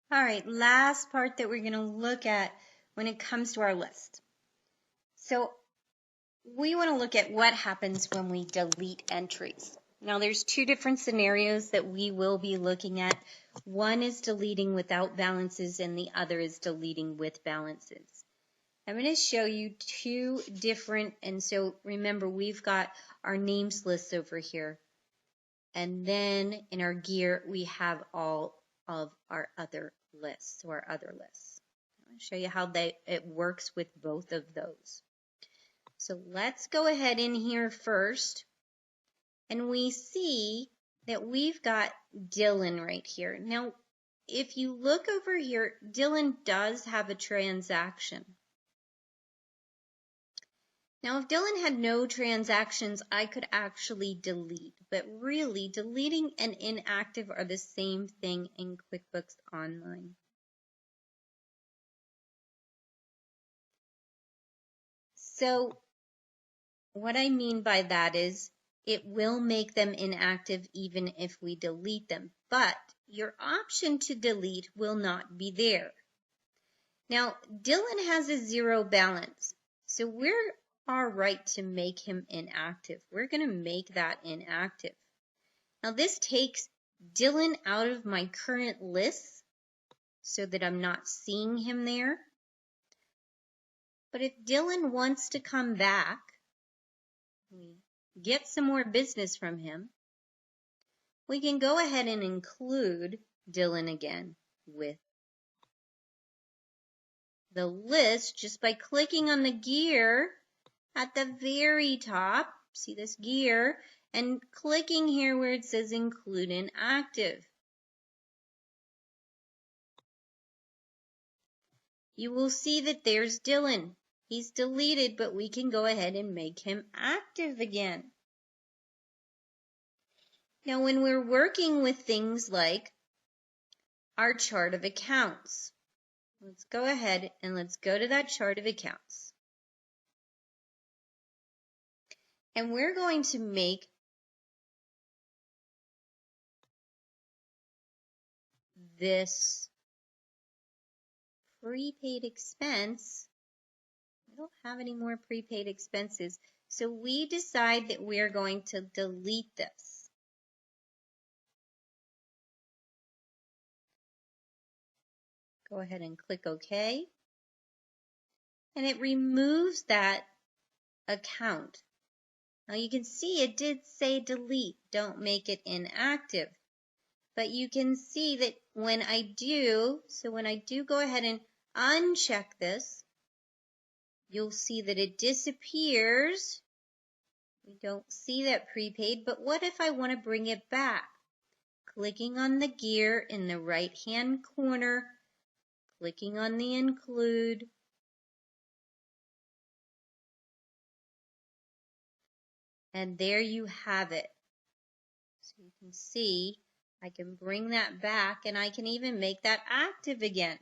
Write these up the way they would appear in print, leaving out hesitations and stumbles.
All right, last part that we're going to look at when it comes to our list. So we want to look at what happens when we delete entries. Now there's two different scenarios that we will be looking at. One is deleting without balances and the other is deleting with balances. I'm going to show you two different, and so remember we've got our names lists over here. And then in our gear, we have all of our other lists, so our other lists. I'll show you how it works with both of those. So let's go ahead in here first, and we see that we've got Dylan right here. Now, if you look over here, Dylan does have a transaction. Now, if Dylan had no transactions, I could actually delete, but really deleting and inactive are the same thing in QuickBooks Online. So what I mean by that is it will make them inactive even if we delete them, but your option to delete will not be there. Now, Dylan has a 0 balance, so we're our right to make him inactive. We're going to make that inactive. Now this takes Dylan out of my current list so that I'm not seeing him there. But if Dylan wants to come back, we get some more business from him, we can go ahead and include Dylan again with the list just by clicking on the gear at the very top, see this gear, and clicking here where it says include inactive. You will see that there's Dylan. He's deleted, but we can go ahead and make him active again. Now, when we're working with things like our chart of accounts, let's go ahead and let's go to that chart of accounts. And we're going to make this prepaid expense. We don't have any more prepaid expenses, so we decide that we're going to delete this. Go ahead and click OK. And it removes that account. Now you can see it did say delete, don't make it inactive. But you can see that when I do, so when I do go ahead and uncheck this, you'll see that it disappears. We don't see that prepaid, but what if I want to bring it back? Clicking on the gear in the right-hand corner, clicking on the include, and there you have it. So you can see I can bring that back and I can even make that active again.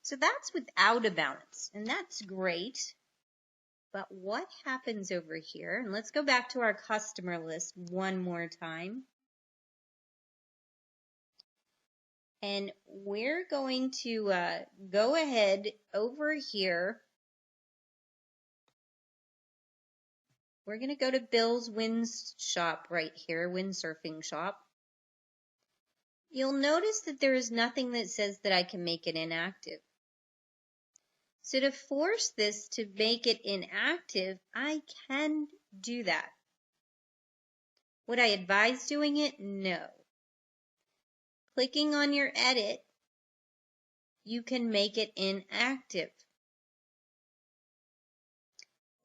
So that's without a balance, and that's great. But what happens over here? And let's go back to our customer list one more time. And we're going to go ahead over here. We're going to go to Bill's Wind Shop right here, Windsurfing Shop. You'll notice that there is nothing that says that I can make it inactive. So to force this to make it inactive, I can do that. Would I advise doing it? No. Clicking on your edit, you can make it inactive.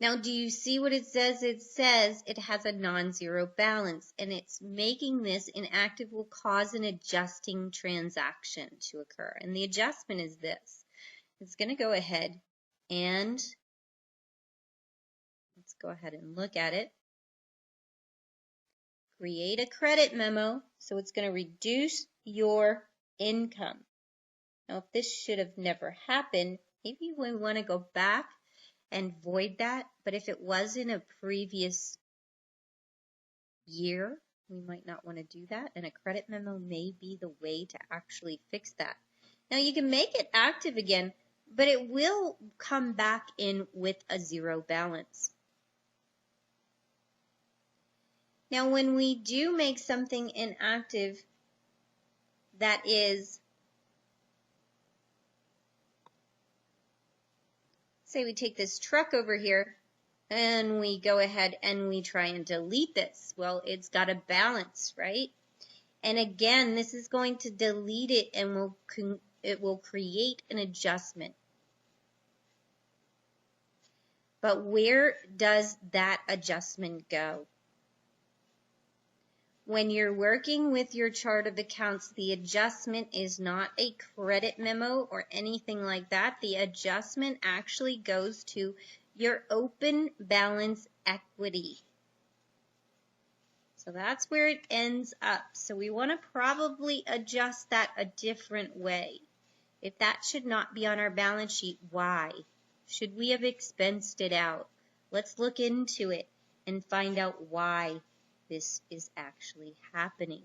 Now, do you see what it says? It says it has a non-zero balance, and it's making this inactive will cause an adjusting transaction to occur. And the adjustment is this. It's going to go ahead and let's go ahead and look at it. Create a credit memo, so it's going to reduce your income. Now, if this should have never happened, maybe we want to go back and void that, but if it was in a previous year, We might not want to do that, and a credit memo may be the way to actually fix that. Now you can make it active again, but it will come back in with a zero balance. Now when we do make something inactive that is, say we take this truck over here and we go ahead and we try and delete this. Well, it's got a balance, right? And again, this is going to delete it and it will create an adjustment. But where does that adjustment go? When you're working with your chart of accounts, the adjustment is not a credit memo or anything like that. The adjustment actually goes to your open balance equity. So that's where it ends up. So we want to probably adjust that a different way. If that should not be on our balance sheet, why? Should we have expensed it out? Let's look into it and find out why this is actually happening.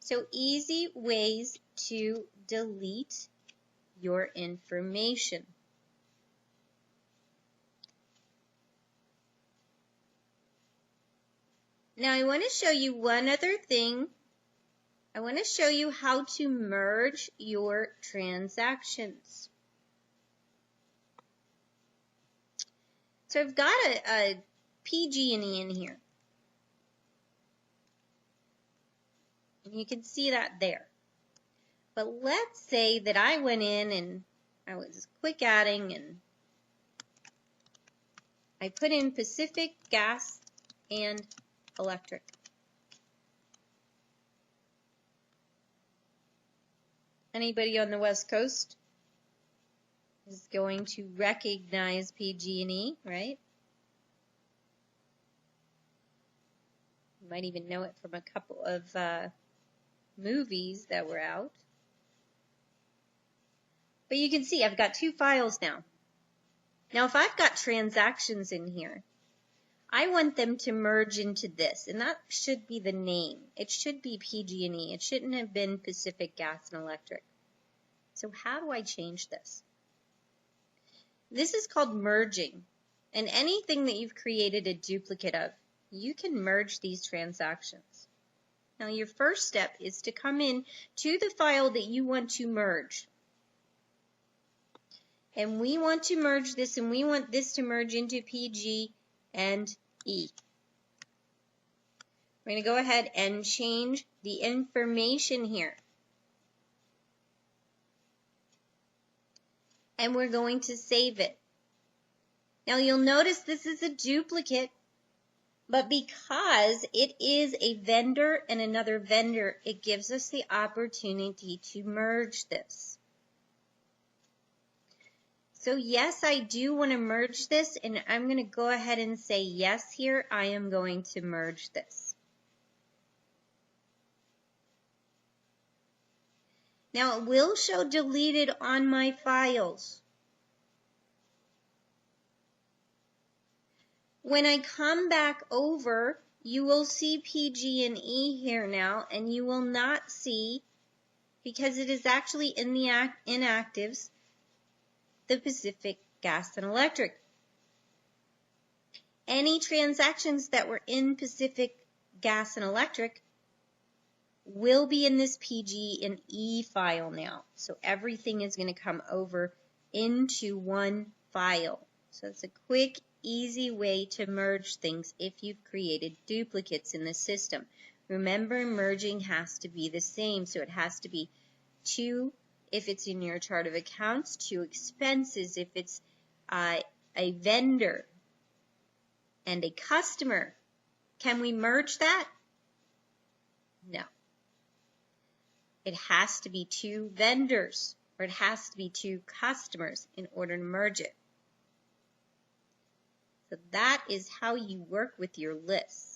So easy ways to delete your information. Now I want to show you one other thing. I want to show you how to merge your transactions. So I've got a PG&E in here. And you can see that there. But let's say that I went in and I was quick adding and I put in Pacific Gas and Electric. Anybody on the West Coast is going to recognize PG&E, right? You might even know it from a couple of movies that were out. But you can see I've got two files now. Now if I've got transactions in here, I want them to merge into this, and that should be the name. It should be PG&E. It shouldn't have been Pacific Gas and Electric. So how do I change this? This is called merging, and anything that you've created a duplicate of, you can merge these transactions. Now your first step is to come in to the file that you want to merge. And we want to merge this, and we want this to merge into PG and E. We're going to go ahead and change the information here. And we're going to save it. Now you'll notice this is a duplicate, but because it is a vendor and another vendor, it gives us the opportunity to merge this. So yes, I do want to merge this, and I'm going to go ahead and say yes here. I am going to merge this. Now it will show deleted on my files. When I come back over, you will see PG&E here now, and you will not see, because it is actually in the inactives, the Pacific Gas and Electric. Any transactions that were in Pacific Gas and Electric will be in this PG and E file now. So everything is going to come over into one file. So it's a quick, easy way to merge things if you've created duplicates in the system. Remember, merging has to be the same. So it has to be two if it's in your chart of accounts, two expenses if it's a vendor and a customer. Can we merge that? No. It has to be two vendors, or it has to be two customers in order to merge it. So that is how you work with your lists.